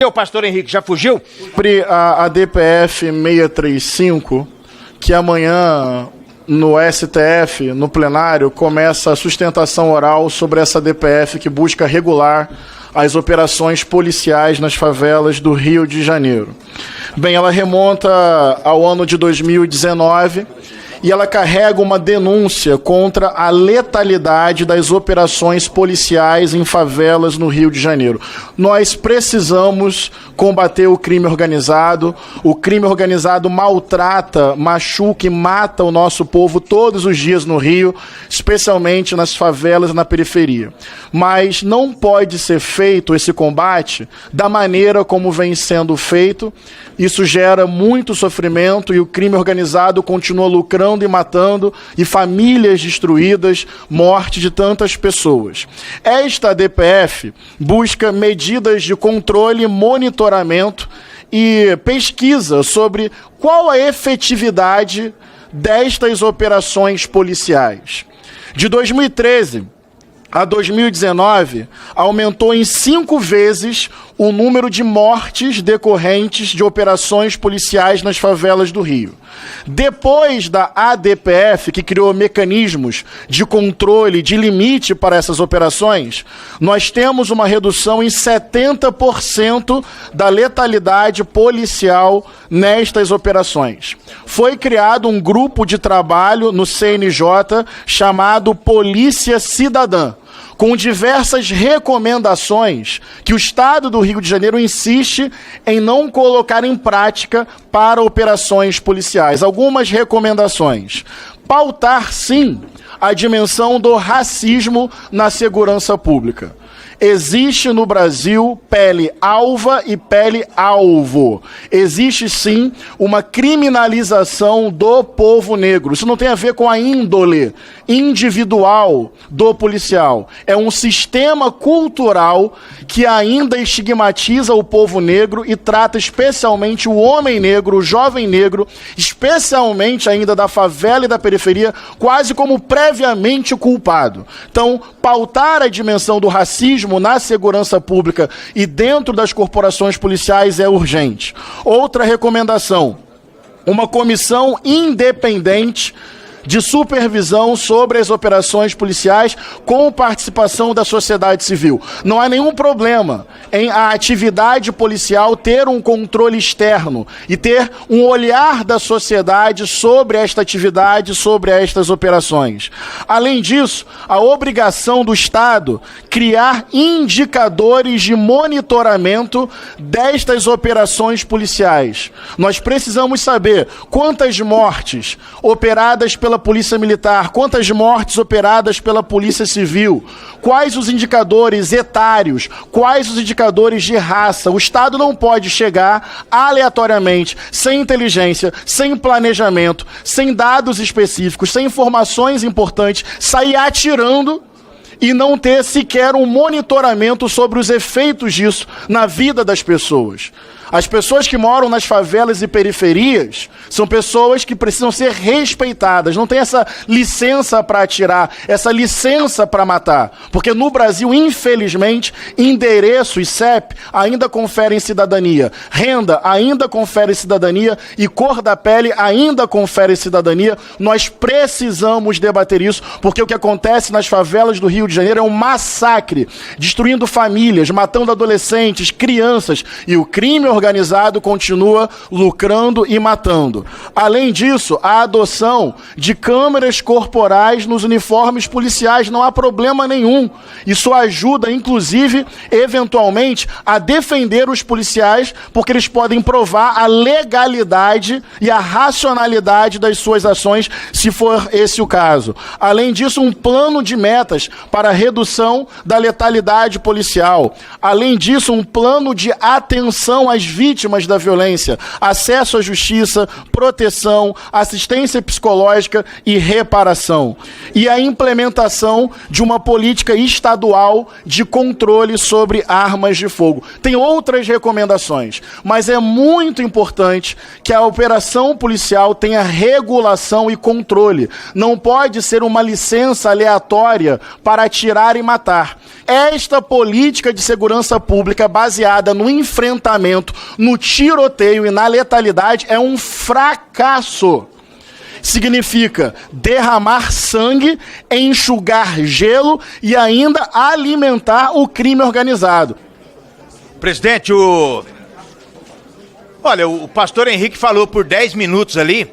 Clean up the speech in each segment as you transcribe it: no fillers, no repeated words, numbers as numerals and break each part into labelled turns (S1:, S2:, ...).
S1: O pastor Henrique já fugiu?
S2: A DPF 635, que amanhã no STF, no plenário, começa a sustentação oral sobre essa DPF que busca regular as operações policiais nas favelas do Rio de Janeiro. Bem, ela remonta ao ano de 2019 e ela carrega uma denúncia contra a letalidade das operações policiais em favelas no Rio de Janeiro. Nós precisamos combater o crime organizado. O crime organizado maltrata, machuca e mata o nosso povo todos os dias no Rio, especialmente nas favelas e na periferia. Mas não pode ser feito esse combate da maneira como vem sendo feito. Isso gera muito sofrimento e o crime organizado continua lucrando e matando, e famílias destruídas, morte de tantas pessoas. Esta DPF busca medidas de controle, monitoramento e pesquisa sobre qual a efetividade destas operações policiais. De 2013 a 2019, aumentou em 5 vezes o número de mortes decorrentes de operações policiais nas favelas do Rio. Depois da ADPF, que criou mecanismos de controle, de limite para essas operações, nós temos uma redução em 70% da letalidade policial nestas operações. Foi criado um grupo de trabalho no CNJ chamado Polícia Cidadã, com diversas recomendações que o Estado do Rio de Janeiro insiste em não colocar em prática para operações policiais. Algumas recomendações. Pautar, sim, a dimensão do racismo na segurança pública. Existe no Brasil pele alva e pele alvo. Existe, sim, uma criminalização do povo negro. Isso não tem a ver com a índole individual do policial. É um sistema cultural que ainda estigmatiza o povo negro e trata especialmente o homem negro, o jovem negro, especialmente ainda da favela e da periferia, quase como previamente culpado. Então, pautar a dimensão do racismo na segurança pública e dentro das corporações policiais é urgente. Outra recomendação: uma comissão independente de supervisão sobre as operações policiais com participação da sociedade civil. Não há nenhum problema em a atividade policial ter um controle externo e ter um olhar da sociedade sobre esta atividade, sobre estas operações. Além disso, a obrigação do Estado criar indicadores de monitoramento destas operações policiais. Nós precisamos saber quantas mortes operadas pela Polícia Militar, quantas mortes operadas pela Polícia Civil, quais os indicadores etários, quais os indicadores de raça. O Estado não pode chegar aleatoriamente, sem inteligência, sem planejamento, sem dados específicos, sem informações importantes, sair atirando e não ter sequer um monitoramento sobre os efeitos disso na vida das pessoas. As pessoas que moram nas favelas e periferias são pessoas que precisam ser respeitadas. Não tem essa licença para atirar, essa licença para matar. Porque no Brasil, infelizmente, endereço e CEP ainda conferem cidadania. Renda ainda confere cidadania e cor da pele ainda confere cidadania. Nós precisamos debater isso, porque o que acontece nas favelas do Rio de Janeiro é um massacre, destruindo famílias, matando adolescentes, crianças, e o crime organizado continua lucrando e matando. Além disso, a adoção de câmeras corporais nos uniformes policiais, não há problema nenhum. Isso ajuda, inclusive, eventualmente, a defender os policiais, porque eles podem provar a legalidade e a racionalidade das suas ações, se for esse o caso. Além disso, um plano de metas para a redução da letalidade policial. Além disso, um plano de atenção às vítimas da violência, acesso à justiça, proteção, assistência psicológica e reparação. E a implementação de uma política estadual de controle sobre armas de fogo. Tem outras recomendações, mas é muito importante que a operação policial tenha regulação e controle. Não pode ser uma licença aleatória para atirar e matar. Esta política de segurança pública baseada no enfrentamento, no tiroteio e na letalidade é um fracasso. Significa derramar sangue, enxugar gelo e ainda alimentar o crime organizado.
S1: Presidente, olha, o pastor Henrique falou por 10 minutos ali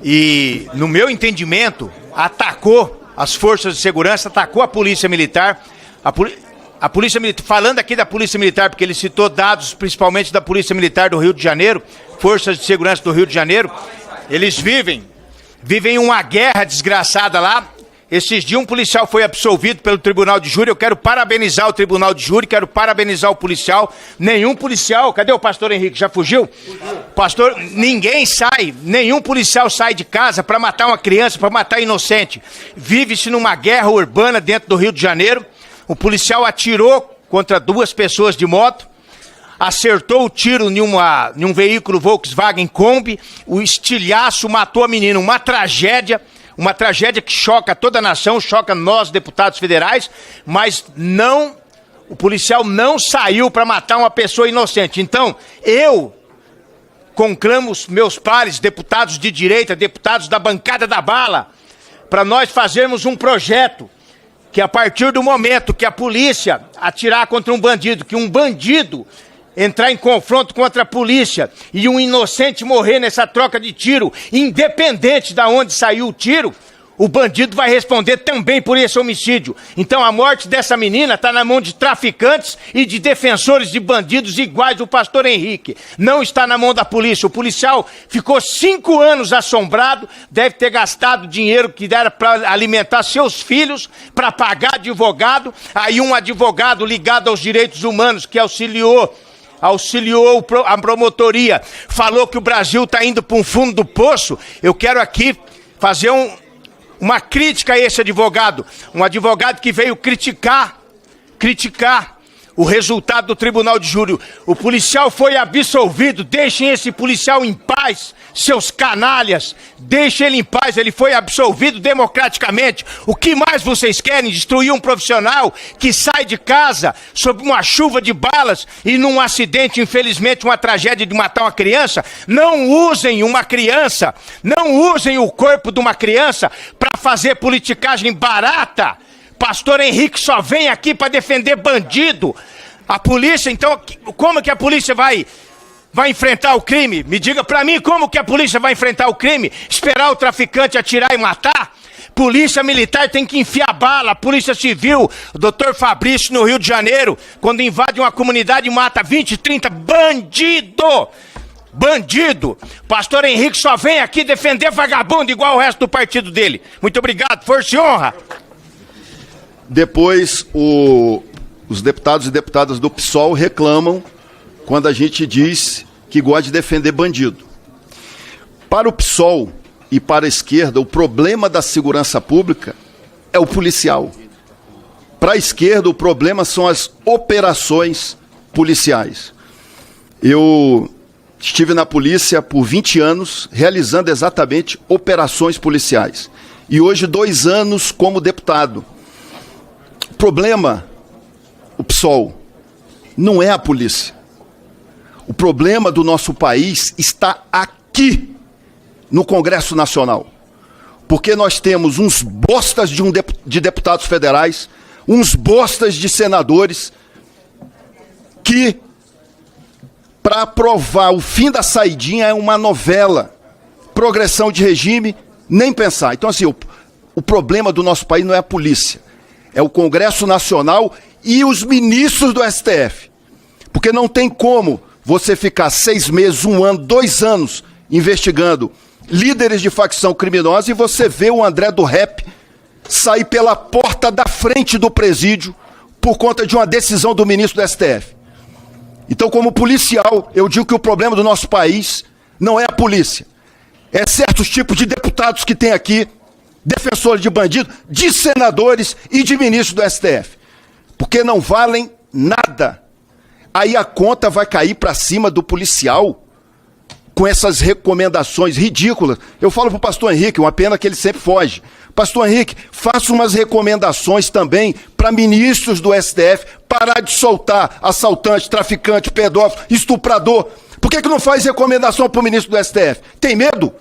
S1: e, no meu entendimento, atacou as forças de segurança, atacou a polícia militar. A polícia militar, falando aqui da polícia militar, porque ele citou dados principalmente da polícia militar do Rio de Janeiro, forças de segurança do Rio de Janeiro, eles vivem uma guerra desgraçada lá. Esses dias um policial foi absolvido pelo tribunal de júri. Eu quero parabenizar o tribunal de júri, quero parabenizar o policial. Nenhum policial, cadê o pastor Henrique? Já fugiu? Pastor, nenhum policial sai de casa para matar uma criança, para matar inocente. Vive-se numa guerra urbana dentro do Rio de Janeiro. O policial atirou contra 2 pessoas de moto, acertou o tiro em um veículo Volkswagen Kombi, o estilhaço matou a menina, uma tragédia que choca toda a nação, choca nós, deputados federais, mas o policial não saiu para matar uma pessoa inocente. Então, eu conclamo os meus pares, deputados de direita, deputados da bancada da bala, para nós fazermos um projeto que, a partir do momento que a polícia atirar contra um bandido, que um bandido entrar em confronto contra a polícia e um inocente morrer nessa troca de tiro, independente de onde saiu o tiro, o bandido vai responder também por esse homicídio. Então a morte dessa menina está na mão de traficantes e de defensores de bandidos iguais do pastor Henrique. Não está na mão da polícia. O policial ficou 5 anos assombrado, deve ter gastado dinheiro que era para alimentar seus filhos, para pagar advogado. Aí um advogado ligado aos direitos humanos que auxiliou a promotoria, falou que o Brasil está indo para um fundo do poço. Eu quero aqui fazer uma crítica a esse advogado, um advogado que veio criticar o resultado do tribunal de júri. O policial foi absolvido, deixem esse policial em paz, seus canalhas, deixem ele em paz, ele foi absolvido democraticamente. O que mais vocês querem? Destruir um profissional que sai de casa sob uma chuva de balas e num acidente, infelizmente, uma tragédia de matar uma criança? Não usem uma criança, não usem o corpo de uma criança para fazer politicagem barata. Pastor Henrique só vem aqui para defender bandido. A polícia, então, como que a polícia vai enfrentar o crime? Me diga para mim como que a polícia vai enfrentar o crime? Esperar o traficante atirar e matar? Polícia militar tem que enfiar bala. Polícia civil, o doutor Fabrício no Rio de Janeiro, quando invade uma comunidade e mata 20, 30 bandido. Pastor Henrique só vem aqui defender vagabundo igual o resto do partido dele. Muito obrigado, força e honra.
S3: Depois, os deputados e deputadas do PSOL reclamam quando a gente diz que gosta de defender bandido. Para o PSOL e para a esquerda, o problema da segurança pública é o policial. Para a esquerda, o problema são as operações policiais. Eu estive na polícia por 20 anos, realizando exatamente operações policiais. E hoje, 2 anos como deputado. O problema, o PSOL, não é a polícia. O problema do nosso país está aqui, no Congresso Nacional. Porque nós temos uns bostas de deputados federais, uns bostas de senadores, que, para aprovar o fim da saidinha, é uma novela. Progressão de regime, nem pensar. Então, assim, o problema do nosso país não é a polícia. É o Congresso Nacional e os ministros do STF. Porque não tem como você ficar 6 meses, 1 ano, 2 anos investigando líderes de facção criminosa e você vê o André do Rap sair pela porta da frente do presídio por conta de uma decisão do ministro do STF. Então, como policial, eu digo que o problema do nosso país não é a polícia. É certos tipos de deputados que tem aqui, defensores de bandido, de senadores e de ministros do STF. Porque não valem nada. Aí a conta vai cair para cima do policial. com essas recomendações ridículas. Eu falo para o pastor Henrique, uma pena que ele sempre foge. Pastor Henrique, faça umas recomendações também para ministros do STF parar de soltar assaltante, traficante, pedófilo, estuprador. Por que não faz recomendação para o ministro do STF? Tem medo?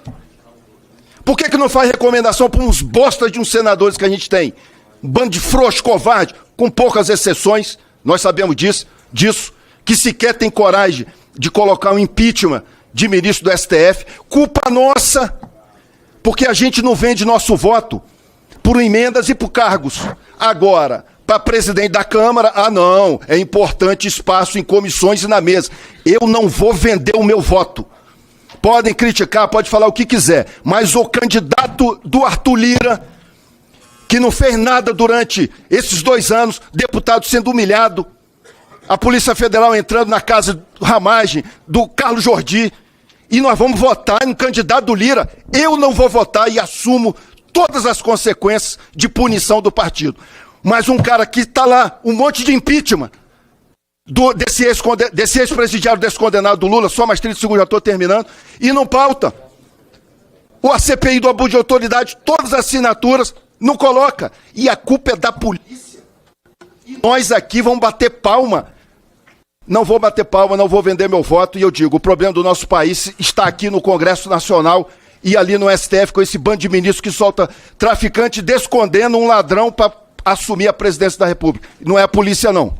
S3: Por que não faz recomendação para uns bostas de uns senadores que a gente tem? Um bando de frouxo, covarde, com poucas exceções, nós sabemos disso, que sequer tem coragem de colocar um impeachment de ministro do STF. Culpa nossa, porque a gente não vende nosso voto por emendas e por cargos. Agora, para presidente da Câmara, não, é importante espaço em comissões e na mesa. Eu não vou vender o meu voto. Podem criticar, pode falar o que quiser, mas o candidato do Arthur Lira, que não fez nada durante esses 2 anos, deputado sendo humilhado, a Polícia Federal entrando na casa do Ramagem, do Carlos Jordi, e nós vamos votar no candidato do Lira. Eu não vou votar e assumo todas as consequências de punição do partido. Mas um cara que está lá, um monte de impeachment, desse ex-presidiário descondenado do Lula, só mais 30 segundos, já estou terminando, e não pauta. A CPI do abuso de autoridade, todas as assinaturas, não coloca. E a culpa é da polícia. E nós aqui vamos bater palma. Não vou bater palma, não vou vender meu voto. E eu digo, o problema do nosso país está aqui no Congresso Nacional e ali no STF com esse bando de ministros que solta traficante, descondena um ladrão para assumir a presidência da República. Não é a polícia, não.